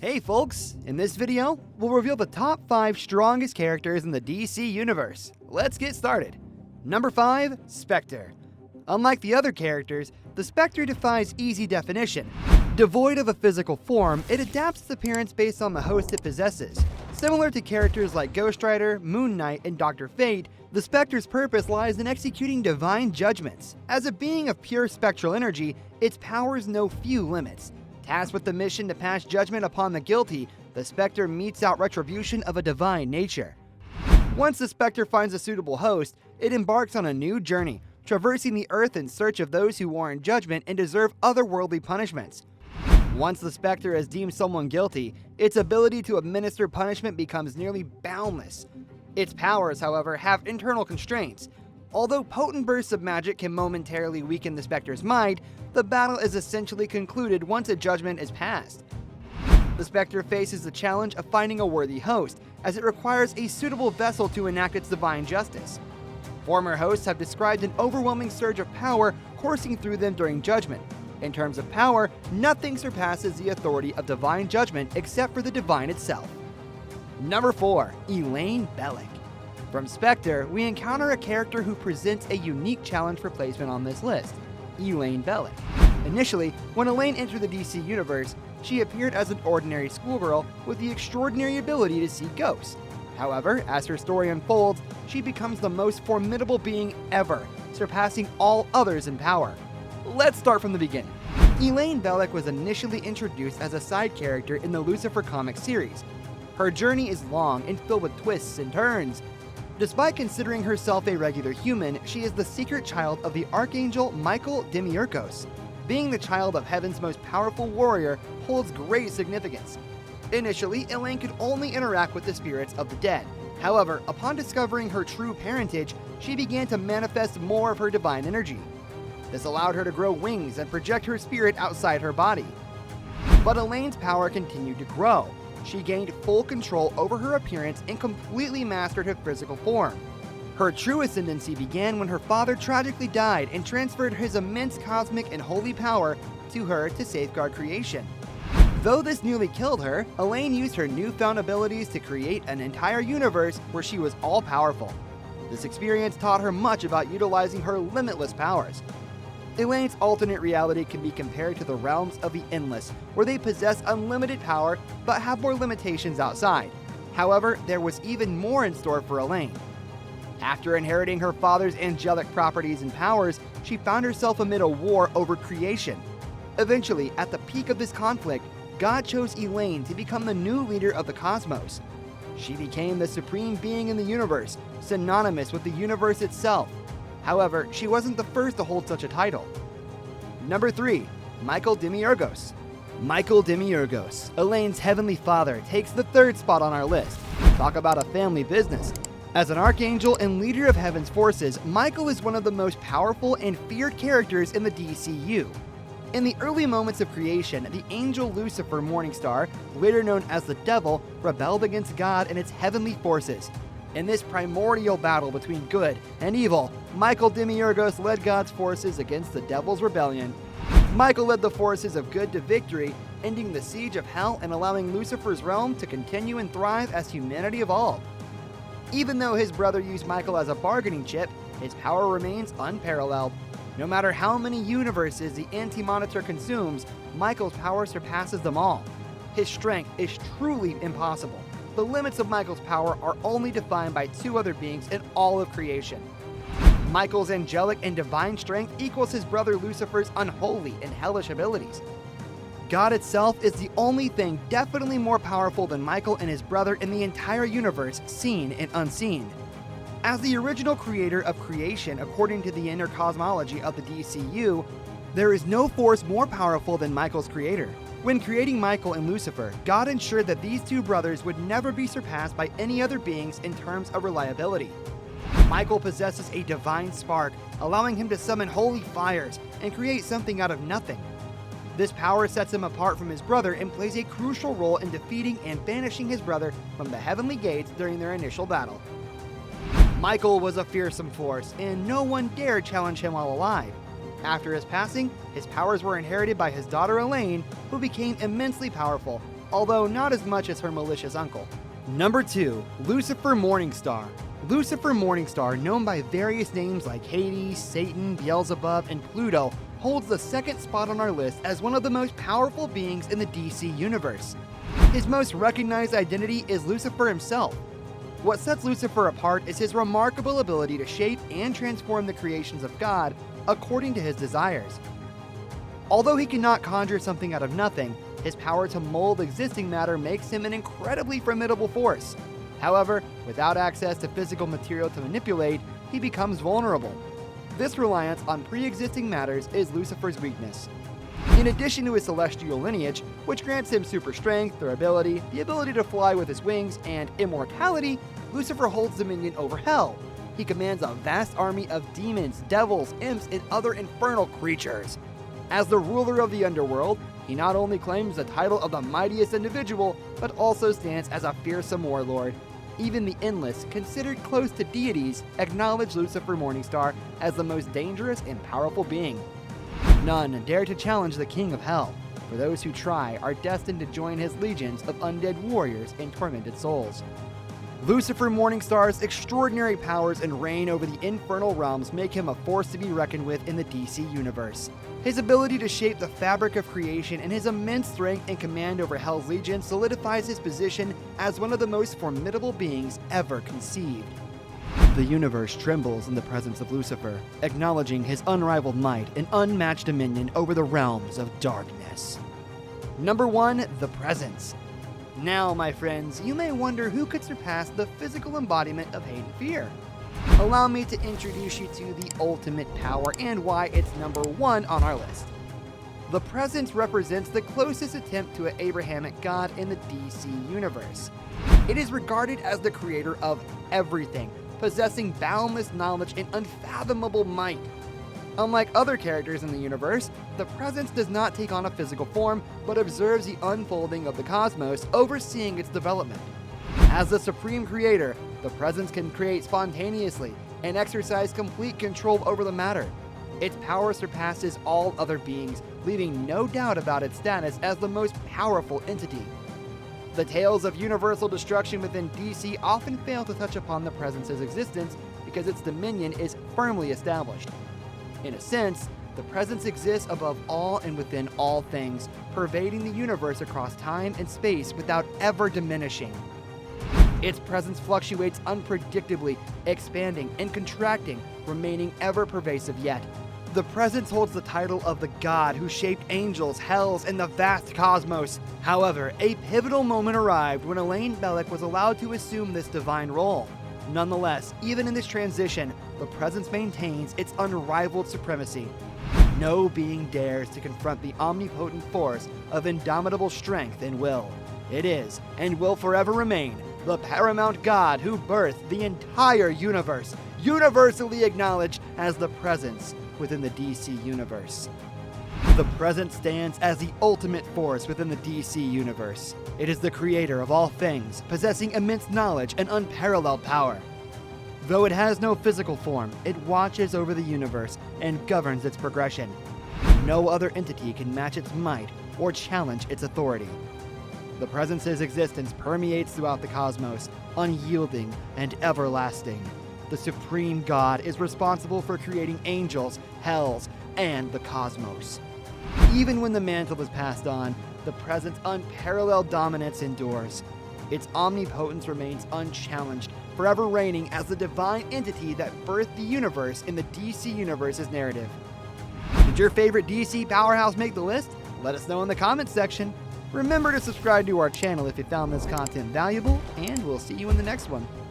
Hey folks, in this video, we'll reveal the top 5 strongest characters in the DC universe. Let's get started. Number 5, Spectre. Unlike the other characters, the Spectre defies easy definition. Devoid of a physical form, it adapts its appearance based on the host it possesses. Similar to characters like Ghost Rider, Moon Knight, and Dr. Fate, the Spectre's purpose lies in executing divine judgments. As a being of pure spectral energy, its powers know few limits. Tasked with the mission to pass judgment upon the guilty, the Spectre metes out retribution of a divine nature. Once the Spectre finds a suitable host, it embarks on a new journey, traversing the earth in search of those who warrant judgment and deserve otherworldly punishments. Once the Spectre has deemed someone guilty, its ability to administer punishment becomes nearly boundless. Its powers, however, have internal constraints. Although potent bursts of magic can momentarily weaken the Spectre's mind, the battle is essentially concluded once a judgment is passed. The Spectre faces the challenge of finding a worthy host, as it requires a suitable vessel to enact its divine justice. Former hosts have described an overwhelming surge of power coursing through them during judgment. In terms of power, nothing surpasses the authority of divine judgment except for the divine itself. Number 4, Elaine Bellic. From Spectre, we encounter a character who presents a unique challenge for placement on this list, Elaine Bellic. Initially, when Elaine entered the DC universe, she appeared as an ordinary schoolgirl with the extraordinary ability to see ghosts. However, as her story unfolds, she becomes the most formidable being ever, surpassing all others in power. Let's start from the beginning. Elaine Bellic was initially introduced as a side character in the Lucifer comic series. Her journey is long and filled with twists and turns. Despite considering herself a regular human, she is the secret child of the Archangel Michael Demiurgos. Being the child of heaven's most powerful warrior holds great significance. Initially, Elaine could only interact with the spirits of the dead. However, upon discovering her true parentage, she began to manifest more of her divine energy. This allowed her to grow wings and project her spirit outside her body. But Elaine's power continued to grow. She gained full control over her appearance and completely mastered her physical form. Her true ascendancy began when her father tragically died and transferred his immense cosmic and holy power to her to safeguard creation. Though this nearly killed her, Elaine used her newfound abilities to create an entire universe where she was all-powerful. This experience taught her much about utilizing her limitless powers. Elaine's alternate reality can be compared to the realms of the endless, where they possess unlimited power but have more limitations outside. However, there was even more in store for Elaine. After inheriting her father's angelic properties and powers, she found herself amid a war over creation. Eventually, at the peak of this conflict, God chose Elaine to become the new leader of the cosmos. She became the supreme being in the universe, synonymous with the universe itself. However, she wasn't the first to hold such a title. Number 3, Michael Demiurgos. Michael Demiurgos, Elaine's heavenly father, takes the 3rd spot on our list. Talk about a family business. As an archangel and leader of heaven's forces, Michael is one of the most powerful and feared characters in the DCU. In the early moments of creation, the angel Lucifer Morningstar, later known as the Devil, rebelled against God and its heavenly forces. In this primordial battle between good and evil, Michael Demiurgos led God's forces against the Devil's rebellion. Michael led the forces of good to victory, ending the siege of hell and allowing Lucifer's realm to continue and thrive as humanity evolved. Even though his brother used Michael as a bargaining chip, his power remains unparalleled. No matter how many universes the Anti-Monitor consumes, Michael's power surpasses them all. His strength is truly impossible. The limits of Michael's power are only defined by 2 other beings in all of creation. Michael's angelic and divine strength equals his brother Lucifer's unholy and hellish abilities. God itself is the only thing definitely more powerful than Michael and his brother in the entire universe, seen and unseen. As the original creator of creation according to the inner cosmology of the DCU, there is no force more powerful than Michael's creator. When creating Michael and Lucifer, God ensured that these 2 brothers would never be surpassed by any other beings in terms of reliability. Michael possesses a divine spark, allowing him to summon holy fires and create something out of nothing. This power sets him apart from his brother and plays a crucial role in defeating and banishing his brother from the heavenly gates during their initial battle. Michael was a fearsome force, and no one dared challenge him while alive. After his passing, his powers were inherited by his daughter Elaine, who became immensely powerful, although not as much as her malicious uncle. Number 2. Lucifer Morningstar. Lucifer Morningstar, known by various names like Hades, Satan, Beelzebub, and Pluto, holds the second spot on our list as one of the most powerful beings in the DC universe. His most recognized identity is Lucifer himself. What sets Lucifer apart is his remarkable ability to shape and transform the creations of God according to his desires. Although he cannot conjure something out of nothing, his power to mold existing matter makes him an incredibly formidable force. However, without access to physical material to manipulate, he becomes vulnerable. This reliance on pre-existing matters is Lucifer's weakness. In addition to his celestial lineage, which grants him super strength, durability, the ability to fly with his wings, and immortality, Lucifer holds dominion over hell. He commands a vast army of demons, devils, imps, and other infernal creatures. As the ruler of the underworld, he not only claims the title of the mightiest individual, but also stands as a fearsome warlord. Even the Endless, considered close to deities, acknowledge Lucifer Morningstar as the most dangerous and powerful being. None dare to challenge the King of Hell, for those who try are destined to join his legions of undead warriors and tormented souls. Lucifer Morningstar's extraordinary powers and reign over the infernal realms make him a force to be reckoned with in the DC universe. His ability to shape the fabric of creation and his immense strength and command over Hell's Legion solidifies his position as one of the most formidable beings ever conceived. The universe trembles in the presence of Lucifer, acknowledging his unrivaled might and unmatched dominion over the realms of darkness. Number 1. The Presence. Now, my friends, you may wonder who could surpass the physical embodiment of hate and fear. Allow me to introduce you to the ultimate power and why it's number 1 on our list. The Presence represents the closest attempt to an Abrahamic god in the DC universe. It is regarded as the creator of everything, possessing boundless knowledge and unfathomable might. Unlike other characters in the universe, the Presence does not take on a physical form, but observes the unfolding of the cosmos, overseeing its development. As the supreme creator, the Presence can create spontaneously and exercise complete control over the matter. Its power surpasses all other beings, leaving no doubt about its status as the most powerful entity. The tales of universal destruction within DC often fail to touch upon the Presence's existence because its dominion is firmly established. In a sense, the Presence exists above all and within all things, pervading the universe across time and space without ever diminishing. Its presence fluctuates unpredictably, expanding and contracting, remaining ever pervasive yet. The Presence holds the title of the god who shaped angels, hells, and the vast cosmos. However, a pivotal moment arrived when Elaine Bellic was allowed to assume this divine role. Nonetheless, even in this transition, the Presence maintains its unrivaled supremacy. No being dares to confront the omnipotent force of indomitable strength and will. It is, and will forever remain, the paramount god who birthed the entire universe, universally acknowledged as the Presence within the DC universe. The Presence stands as the ultimate force within the DC universe. It is the creator of all things, possessing immense knowledge and unparalleled power. Though it has no physical form, it watches over the universe and governs its progression. No other entity can match its might or challenge its authority. The Presence's existence permeates throughout the cosmos, unyielding and everlasting. The supreme god is responsible for creating angels, hells, and the cosmos. Even when the mantle is passed on, the Presence's unparalleled dominance endures. Its omnipotence remains unchallenged, forever reigning as the divine entity that birthed the universe in the DC Universe's narrative. Did your favorite DC powerhouse make the list? Let us know in the comments section. Remember to subscribe to our channel if you found this content valuable, and we'll see you in the next one.